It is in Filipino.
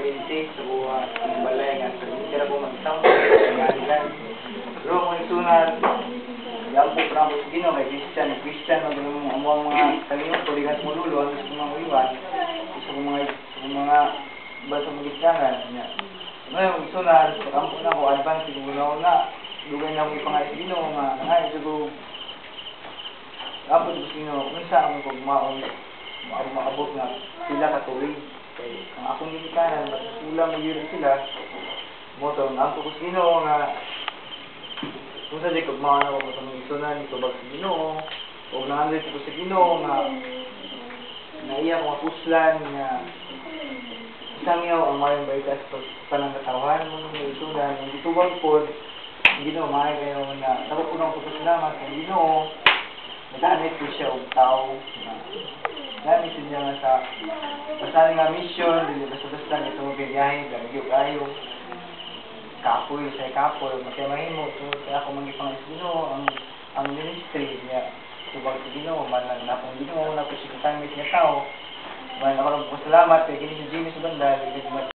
20 sa buwa ng balay nga sa tira ko magsampo ngalan. Pero mo isunan yan po para mo Ginoo kay Christian ang mga kalimot tuligas mo lulo ang gusto mga iwan gusto mga basa mo gityanan niya. Ngayon isunan kampo na ko advance siguro na dugay na mo ipangay sa Ginoo nga ngay siguro kapag gusto nyo, minsan ang maabot na sila katuloy. Kaya ang akong ginikanan, matusulang na yun sila, moto, ang gusto nyo nga, kung sa di kagmaan ako matang isunan, ito ba sa Ginoo, o nahandoy ko sa Ginoo nga, naiyak ko mapuslan nga, isang yaw ang mayang baitas panangkatawan mo ng isunan, ang gituwag po, Ginoo, mahay kayo na, nakupunang ko salamat sa Ginoo, nagamit ko siya og tao nagamit siya nga sa pasaling nga mission dili basta-basta ito mo biyahe daragyo kayo kapoy sa kapoy magkamahimo tungod kaya ako magipang Ginoo ang ministry niya tubag sa Ginoo man na akong Ginoo na po siya katamit niya tao man ako salamat kay kini si Jimmy sa banda